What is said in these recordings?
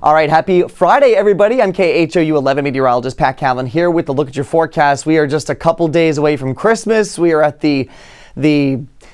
All right, happy Friday, everybody. I'm KHOU 11 meteorologist Pat Cavlin here with a look at your forecast. We are just a couple days away from Christmas. We are at the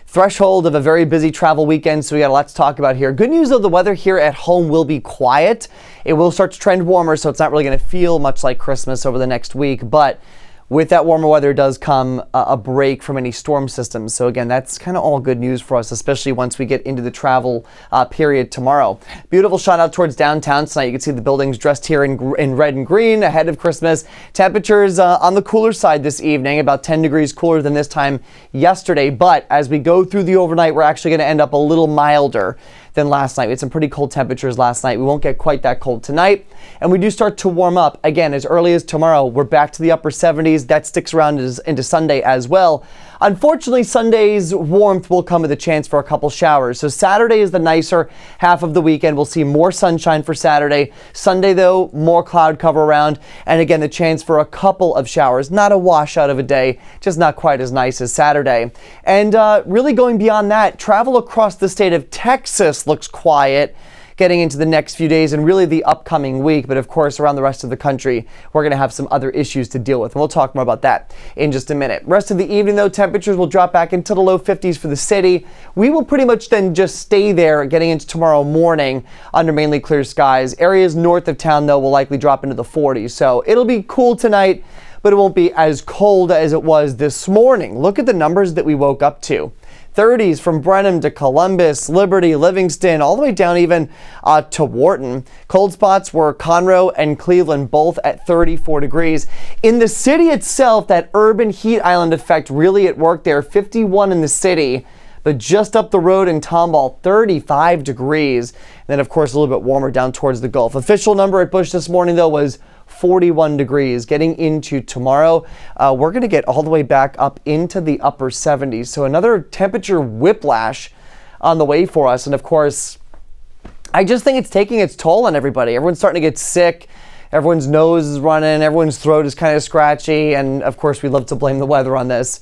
threshold of a very busy travel weekend, so we got a lot to talk about here. Good news, though, the weather here at home will be quiet. It will start to trend warmer, so it's not really going to feel much like Christmas over the next week, but with that warmer weather does come a break from any storm systems. So again, that's kind of all good news for us, especially once we get into the travel period tomorrow. Beautiful shot out towards downtown tonight. You can see the buildings dressed here in red and green ahead of Christmas. Temperatures on the cooler side this evening, about 10 degrees cooler than this time yesterday. But as we go through the overnight, we're actually going to end up a little milder than last night. We had some pretty cold temperatures last night. We won't get quite that cold tonight. And we do start to warm up again as early as tomorrow. We're back to the upper 70s. That sticks around into Sunday as well. Unfortunately, Sunday's warmth will come with a chance for a couple showers. So Saturday is the nicer half of the weekend. We'll see more sunshine for Saturday. Sunday, though, more cloud cover around. And again, the chance for a couple of showers. Not a washout of a day, just not quite as nice as Saturday. And really going beyond that, travel across the state of Texas looks quiet getting into the next few days and really the upcoming week. But of course, around the rest of the country, we're going to have some other issues to deal with. And we'll talk more about that in just a minute. Rest of the evening, though, temperatures will drop back into the low 50s for the city. We will pretty much then just stay there getting into tomorrow morning under mainly clear skies. Areas north of town, though, will likely drop into the 40s. So it'll be cool tonight, but it won't be as cold as it was this morning. Look at the numbers that we woke up to. 30s from Brenham to Columbus, Liberty, Livingston, all the way down even to Wharton. Cold spots were Conroe and Cleveland, both at 34 degrees. In the city itself, that urban heat island effect really at work there. 51 in the city, but just up the road in Tomball, 35 degrees. And then, of course, a little bit warmer down towards the Gulf. Official number at Bush this morning, though, was 41 degrees. Getting into tomorrow, we're going to get all the way back up into the upper 70s. So another temperature whiplash on the way for us. And of course, I just think it's taking its toll on everybody. Everyone's starting to get sick. Everyone's nose is running. Everyone's throat is kind of scratchy. And of course, we love to blame the weather on this.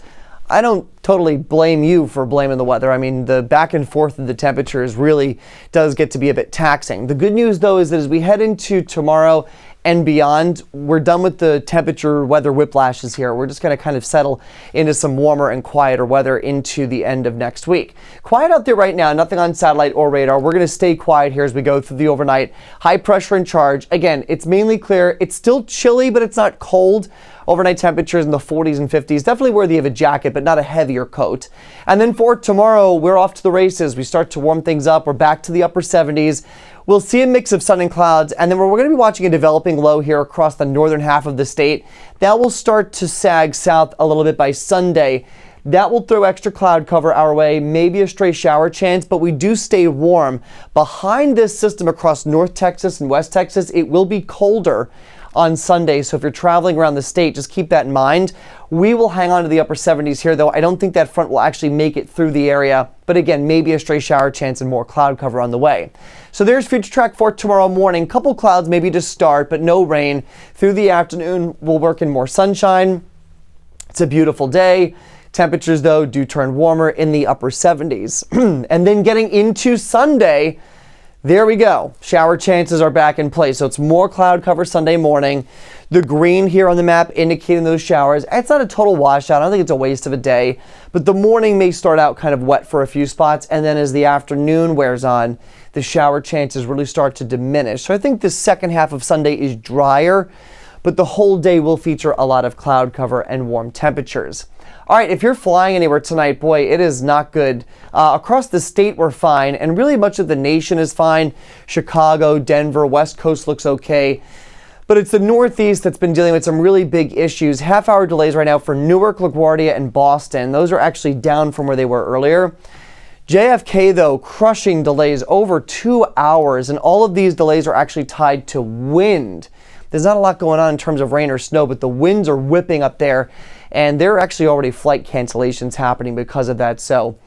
I don't totally blame you for blaming the weather. I mean, the back and forth of the temperatures really does get to be a bit taxing. The good news, though, is that as we head into tomorrow and beyond, we're done with the temperature weather whiplashes here. We're just going to kind of settle into some warmer and quieter weather into the end of next week. Quiet out there right now, nothing on satellite or radar. We're going to stay quiet here as we go through the overnight. High pressure in charge. Again, it's mainly clear. It's still chilly, but it's not cold. Overnight temperatures in the 40s and 50s. Definitely worthy of a jacket, but not a heavier coat. And then for tomorrow, we're off to the races. We start to warm things up. We're back to the upper 70s. We'll see a mix of sun and clouds, and then we're going to be watching a developing low here across the northern half of the state. That will start to sag south a little bit by Sunday. That will throw extra cloud cover our way, maybe a stray shower chance, but we do stay warm. Behind this system across North Texas and West Texas, it will be colder on Sunday. So if you're traveling around the state, just keep that in mind. We will hang on to the upper 70s here, though. I don't think that front will actually make it through the area. But again, maybe a stray shower chance and more cloud cover on the way. So there's Futuretrack for tomorrow morning. Couple clouds maybe to start, but no rain. Through the afternoon, we'll work in more sunshine. It's a beautiful day. Temperatures, though, do turn warmer in the upper 70s. And then getting into Sunday, there we go. Shower chances are back in place. So it's more cloud cover Sunday morning. The green here on the map indicating those showers. It's not a total washout. I don't think it's a waste of a day. But the morning may start out kind of wet for a few spots. And then as the afternoon wears on, the shower chances really start to diminish. So I think the second half of Sunday is drier, but the whole day will feature a lot of cloud cover and warm temperatures. All right, if you're flying anywhere tonight, boy, it is not good. Across the state, we're fine, and really much of the nation is fine. Chicago, Denver, West Coast looks okay. But it's the Northeast that's been dealing with some really big issues. Half-hour delays right now for Newark, LaGuardia, and Boston. Those are actually down from where they were earlier. JFK, though, crushing delays over 2 hours, and all of these delays are actually tied to wind. There's not a lot going on in terms of rain or snow, but the winds are whipping up there, and there are actually already flight cancellations happening because of that. So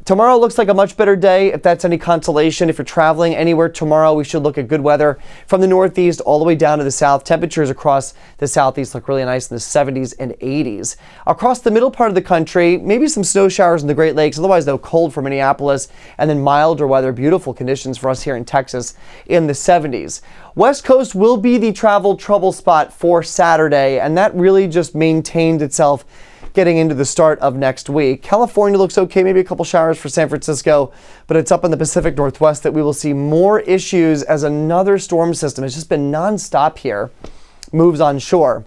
Tomorrow looks like a much better day, if that's any consolation. If you're traveling anywhere tomorrow, we should look at good weather from the northeast all the way down to the south. Temperatures across the southeast look really nice in the 70s and 80s. Across the middle part of the country, maybe some snow showers in the Great Lakes. Otherwise, though, cold for Minneapolis, and then milder weather. Beautiful conditions for us here in Texas in the 70s. West Coast will be the travel trouble spot for Saturday, and that really just maintained itself getting into the start of next week. California looks okay, maybe a couple showers for San Francisco, but it's up in the Pacific Northwest that we will see more issues as another storm system. It's just been nonstop here, moves on shore.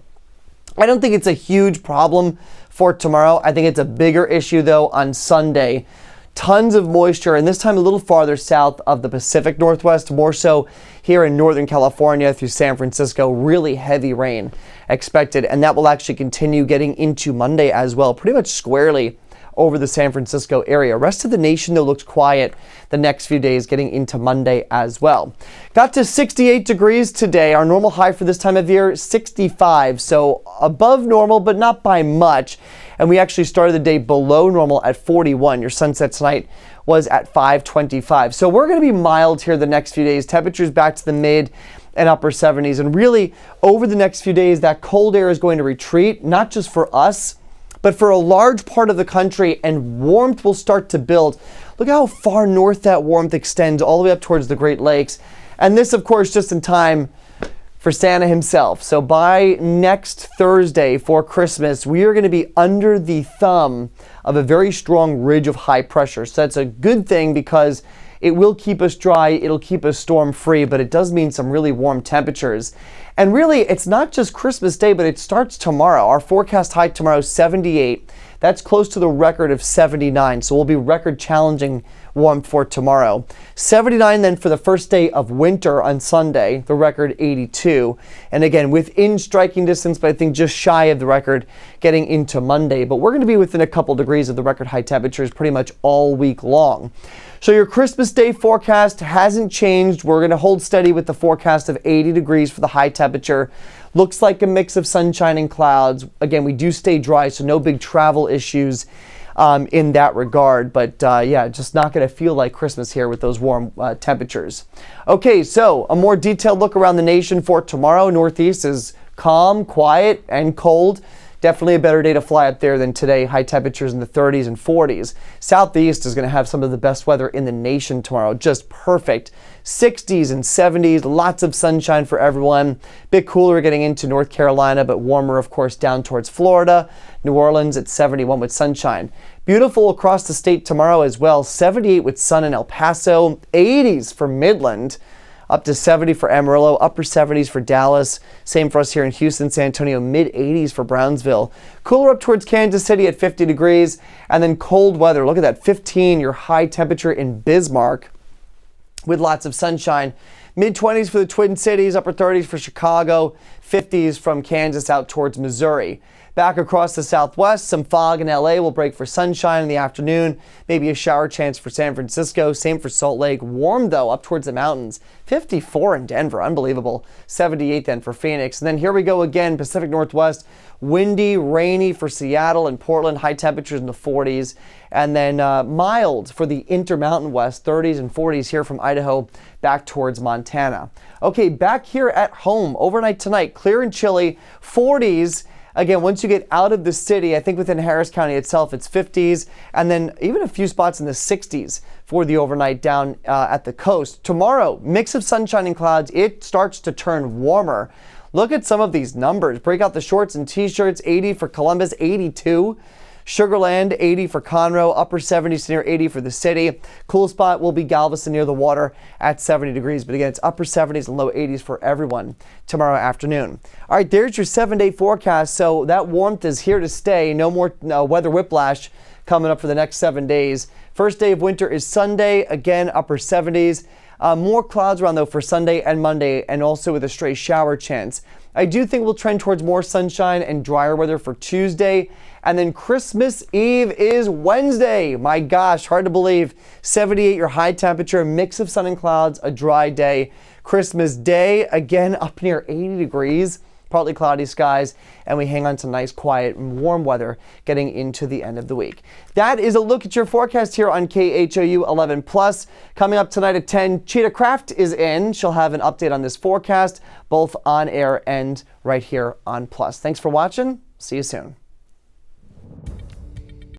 I don't think it's a huge problem for tomorrow. I think it's a bigger issue, though, on Sunday. Tons of moisture, and this time a little farther south of the Pacific Northwest, more so here in Northern California through San Francisco. Really heavy rain expected, and that will actually continue getting into Monday as well, pretty much squarely over the San Francisco area. Rest of the nation, though, looks quiet the next few days, getting into Monday as well. Got to 68 degrees today. Our normal high for this time of year, 65, so above normal, but not by much. And we actually started the day below normal at 41. Your sunset tonight was at 5:25. So we're going to be mild here the next few days. Temperatures back to the mid and upper 70s. And really, over the next few days, that cold air is going to retreat, not just for us, but for a large part of the country, and warmth will start to build. Look how far north that warmth extends, all the way up towards the Great Lakes. And this, of course, just in time for Santa himself. So by next Thursday for Christmas, we are going to be under the thumb of a very strong ridge of high pressure. So that's a good thing because it will keep us dry, it'll keep us storm free, but it does mean some really warm temperatures. And really, it's not just Christmas Day, but it starts tomorrow. Our forecast high tomorrow is 78. That's close to the record of 79. So we'll be record challenging warmth for tomorrow. 79 then for the first day of winter on Sunday, the record 82. And again, within striking distance, but I think just shy of the record getting into Monday. But we're going to be within a couple degrees of the record high temperatures pretty much all week long. So your Christmas Day forecast hasn't changed. We're going to hold steady with the forecast of 80 degrees for the high temperature. Looks like a mix of sunshine and clouds. Again, we do stay dry, so no big travel issues in that regard. But yeah, just not going to feel like Christmas here with those warm temperatures. Okay, so a more detailed look around the nation for tomorrow. Northeast is calm, quiet, and cold. Definitely a better day to fly up there than today. High temperatures in the 30s and 40s. Southeast is going to have some of the best weather in the nation tomorrow. Just perfect. 60s and 70s. Lots of sunshine for everyone. Bit cooler getting into North Carolina, but warmer, of course, down towards Florida. New Orleans at 71 with sunshine. Beautiful across the state tomorrow as well. 78 with sun in El Paso. 80s for Midland. Up to 70 for Amarillo, upper 70s for Dallas. Same for us here in Houston, San Antonio, mid 80s for Brownsville. Cooler up towards Kansas City at 50 degrees. And then cold weather. Look at that, 15, your high temperature in Bismarck with lots of sunshine. Mid 20s for the Twin Cities, upper 30s for Chicago, 50s from Kansas out towards Missouri. Back across the southwest, some fog in LA will break for sunshine in the afternoon. Maybe a shower chance for San Francisco. Same for Salt Lake. Warm, though, up towards the mountains. 54 in Denver. Unbelievable. 78 then for Phoenix. And then here we go again, Pacific Northwest. Windy, rainy for Seattle and Portland. High temperatures in the 40s. And then mild for the Intermountain West. 30s and 40s here from Idaho back towards Montana. Okay, back here at home. Overnight tonight, clear and chilly. 40s. Again, once you get out of the city, I think within Harris County itself, it's 50s, and then even a few spots in the 60s for the overnight down at the coast. Tomorrow, mix of sunshine and clouds. It starts to turn warmer. Look at some of these numbers. Break out the shorts and t-shirts. 80 for Columbus, 82. Sugarland, 80 for Conroe, upper 70s to near 80 for the city. Cool spot will be Galveston near the water at 70 degrees. But again, it's upper 70s and low 80s for everyone tomorrow afternoon. All right, there's your 7-day forecast. So that warmth is here to stay. No more weather whiplash coming up for the next 7 days. First day of winter is Sunday. Again, upper 70s. More clouds around, though, for Sunday and Monday, and also with a stray shower chance. I do think we'll trend towards more sunshine and drier weather for Tuesday. And then Christmas Eve is Wednesday. My gosh, hard to believe. 78, your high temperature, mix of sun and clouds, a dry day. Christmas Day, again, up near 80 degrees. partly cloudy skies, and we hang on to nice, quiet, and warm weather getting into the end of the week. That is a look at your forecast here on KHOU 11+. Coming up tonight at 10, Cheetah Craft is in. She'll have an update on this forecast, both on air and right here on Plus. Thanks for watching. See you soon.